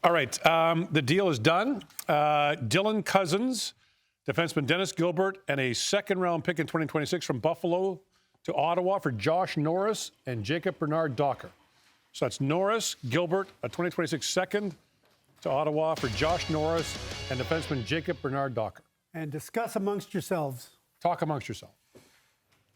All right, the deal is done. Dylan Cozens, defenseman Dennis Gilbert, and a second-round pick in 2026 from Buffalo to Ottawa for Josh Norris and Jacob Bernard-Docker. So that's Norris, Gilbert, a 2026 second to Ottawa for Josh Norris and defenseman Jacob Bernard-Docker. And discuss amongst yourselves. Talk amongst yourself.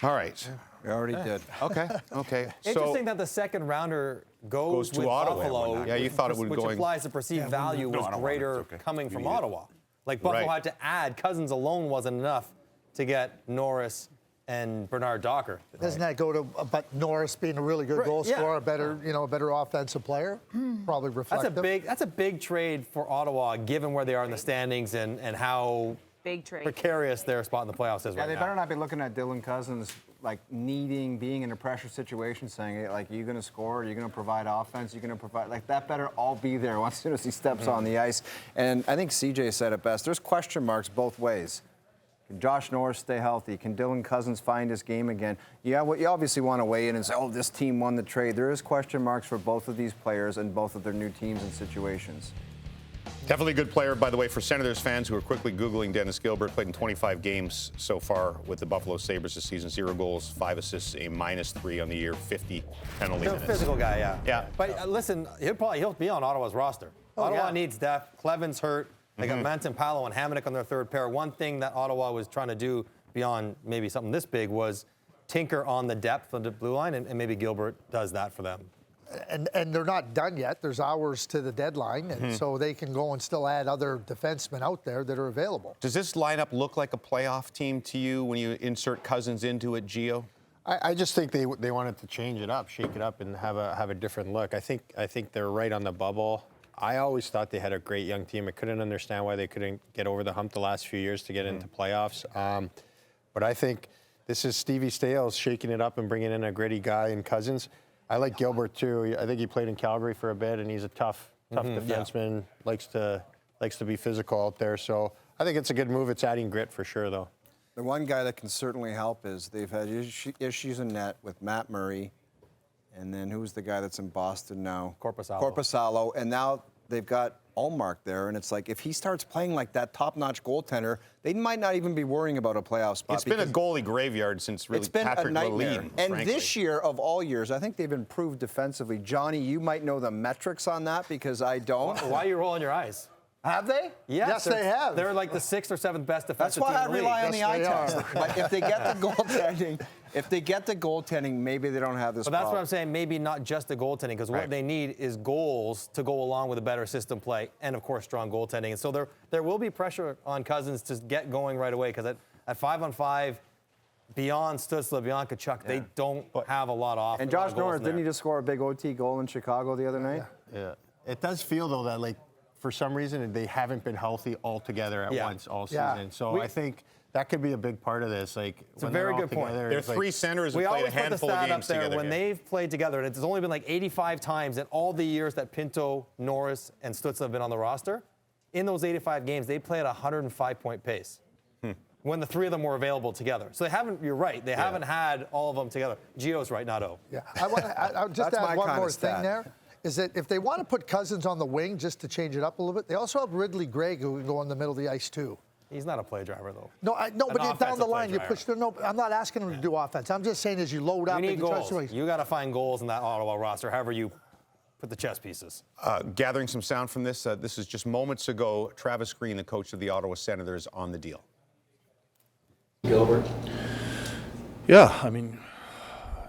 All right. We already did. Okay. Interesting that the second rounder goes to with Ottawa. Buffalo. Yeah, you thought it would which going. implies the perceived value was greater coming from Ottawa. Like Buffalo had to add, Cozens alone wasn't enough to get Norris and Bernard-Docker. Doesn't that go to but Norris being a really good goal scorer, a better, a better offensive player? Probably reflective. That's a big trade for Ottawa, given where they are in the standings and how precarious their spot in the playoffs is right now. They better not be looking at Dylan Cozens like being in a pressure situation, saying, hey, like, you're going to score, you're going to provide offense, you're going to provide, like, that better all be there as soon as he steps on the ice. And I think CJ said it best. There's question marks both ways. Can Josh Norris stay healthy? Can Dylan Cozens find his game again? Yeah, you obviously want to weigh in and say, oh, this team won the trade. There is question marks for both of these players and both of their new teams and situations. Definitely a good player, by the way, for Senators fans who are quickly Googling Dennis Gilbert. Played in 25 games so far with the Buffalo Sabres this season. 0 goals, 5 assists, a -3 on the year, 50 penalty minutes. He's a physical guy, yeah. But listen, he'll be on Ottawa's roster. Ottawa needs depth. Cleven's hurt. They got Manson, Paolo, and Hamonic on their third pair. One thing that Ottawa was trying to do beyond maybe something this big was tinker on the depth of the blue line, and maybe Gilbert does that for them. And they're not done yet. There's hours to the deadline, and so they can go and still add other defensemen out there that are available. Does this lineup look like a playoff team to you when you insert Cozens into it, Gio? I just think they wanted to change it up, shake it up, and have a different look. I think they're right on the bubble. I always thought they had a great young team. I couldn't understand why they couldn't get over the hump the last few years to get into playoffs. But I think this is Stevie Stales shaking it up and bringing in a gritty guy in Cozens. I like Gilbert too. I think he played in Calgary for a bit, and he's a tough defenseman. Likes to be physical out there. So I think it's a good move. It's adding grit for sure, though. The one guy that can certainly help is they've had issues in net with Matt Murray, and then who's the guy that's in Boston now? Korpisalo. And now they've got Ullmark there, and it's like if he starts playing like that top-notch goaltender, they might not even be worrying about a playoff spot. It's been a goalie graveyard since really Patrick Lalime. And this year, of all years, I think they've improved defensively. Johnny, you might know the metrics on that because I don't. Why are you rolling your eyes? Have they? Yes, they have. They're like the 6th or 7th best defensive team That's why I in the league. rely on the eye test. But if they get the goaltending, maybe they don't have this But that's problem. what I'm saying. Maybe not just the goaltending, because what they need is goals to go along with a better system play, and of course strong goaltending. And so there will be pressure on Cozens to get going right away, because at 5-on-5, beyond Stützle, beyond Tkachuk, they don't have a lot of offense. And Josh Norris, didn't he just score a big OT goal in Chicago the other night? Yeah. It does feel though that like for some reason they haven't been healthy all together at once all season. So I think that could be a big part of this. Like, it's a very good point. There are 3 centers who played a handful of games together. When they've played together, and it's only been like 85 times in all the years that Pinto, Norris, and Stützle have been on the roster. In those 85 games, they play at a 105-point pace when the 3 of them were available together. So they haven't. You're right. They haven't had all of them together. Gio's right, not O. Yeah, I would just add one more thing there. Is that if they want to put Cozens on the wing just to change it up a little bit, they also have Ridley Gregg who can go in the middle of the ice too. He's not a play driver though. No, but down the line you push. No, I'm not asking him to do offense. I'm just saying as you load up. You need goals. You got to find goals in that Ottawa roster. However you put the chess pieces. Gathering some sound from this. This is just moments ago. Travis Green, the coach of the Ottawa Senators, on the deal. Gilbert. Yeah, I mean,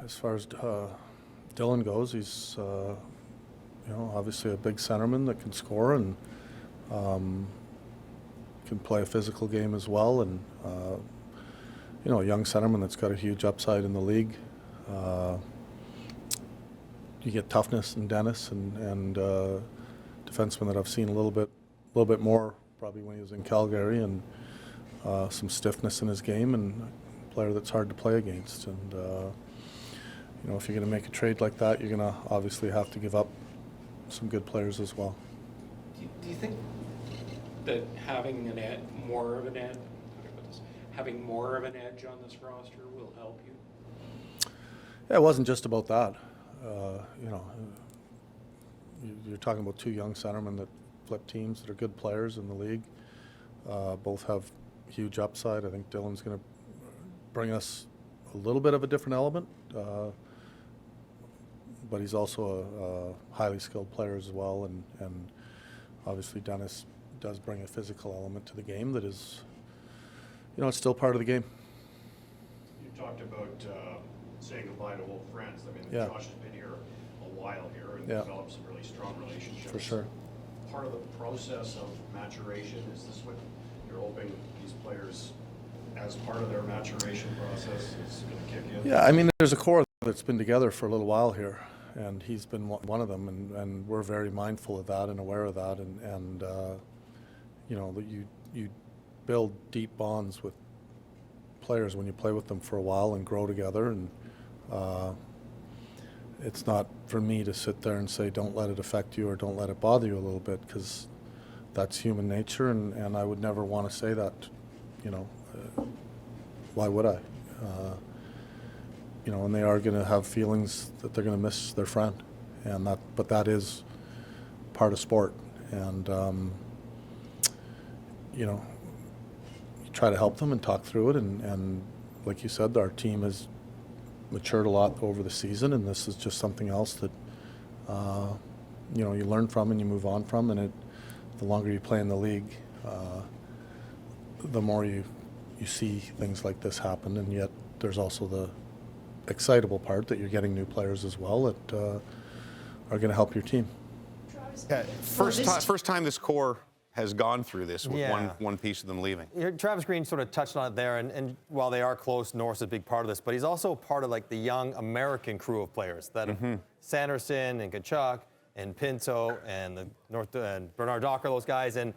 as far as Dylan goes, he's obviously a big centerman that can score and can play a physical game as well, and a young centerman that's got a huge upside in the league. You get toughness in Dennis and defenseman that I've seen a little bit more probably when he was in Calgary, and some stiffness in his game, and a player that's hard to play against. And if you're going to make a trade like that, you're going to obviously have to give up some good players as well. Do you think that having more of an edge on this roster will help you? Yeah, it wasn't just about that. You're talking about 2 young centermen that split teams that are good players in the league. Both have huge upside. I think Dylan's going to bring us a little bit of a different element, but he's also a highly skilled player as well, and obviously Dennis does bring a physical element to the game that is, it's still part of the game. You talked about saying goodbye to old friends. I mean, Yeah. Josh has been here a while here and Yeah. developed some really strong relationships. For sure. Part of the process of maturation, is this what you're hoping these players, as part of their maturation process, is going to kick in? Yeah, I mean, there's a core that's been together for a little while here, and he's been one of them, and we're very mindful of that and aware of that, and that you build deep bonds with players when you play with them for a while and grow together, and it's not for me to sit there and say don't let it affect you or don't let it bother you a little bit, because that's human nature, and I would never want to say that, why would I? And they are going to have feelings that they're going to miss their friend, but that is part of sport, and you try to help them and talk through it, and like you said, our team has matured a lot over the season, and this is just something else that you learn from and you move on from, and the longer you play in the league, the more you see things like this happen, and yet there's also the excitable part that you're getting new players as well that are going to help your team. Yeah, first time this core has gone through this with one piece of them leaving. Travis Green sort of touched on it there, and while they are close, Norris is a big part of this, but he's also part of like the young American crew of players that Sanderson and Kachuk and Pinto and and Bernard Docker, those guys, and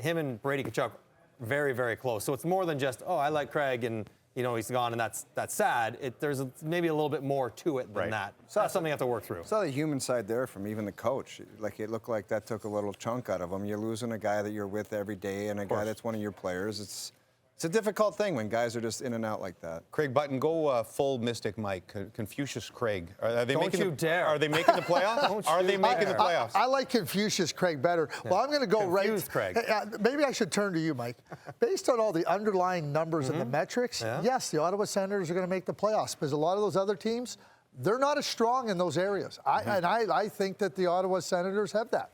him and Brady Kachuk very, very close. So it's more than just, oh, I like Craig and he's gone and that's sad. There's maybe a little bit more to it than that. So that's something you have to work through. Saw the human side there from even the coach. Like, it looked like that took a little chunk out of him. You're losing a guy that you're with every day and a guy that's one of your players. It's a difficult thing when guys are just in and out like that. Craig Button, go full Mystic Mike, Confucius Craig. Are they Don't you dare. Are they making the playoffs? Are they making the playoffs? I like Confucius Craig better. Well, I'm going to go Confused Craig. Maybe I should turn to you, Mike. Based on all the underlying numbers and the metrics, yes, the Ottawa Senators are going to make the playoffs, because a lot of those other teams, they're not as strong in those areas. I think that the Ottawa Senators have that.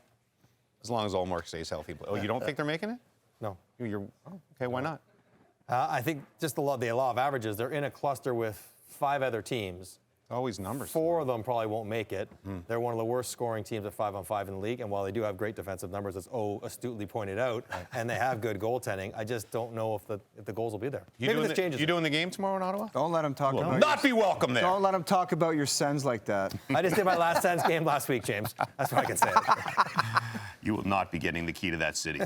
As long as Allmark stays healthy. Oh, you don't think they're making it? No. Okay, why not? I think just the law of averages, they're in a cluster with 5 other teams. Always numbers. 4 of them probably won't make it. They're one of the worst scoring teams at 5-on-5 in the league, and while they do have great defensive numbers, as astutely pointed out, and they have good goaltending, I just don't know if the goals will be there. Maybe this changes. You doing the game tomorrow in Ottawa? Don't let him talk Will about not be welcome there. Don't let him talk about your Sens like that. I just did my last Sens game last week, James. That's what I can say. You will not be getting the key to that city.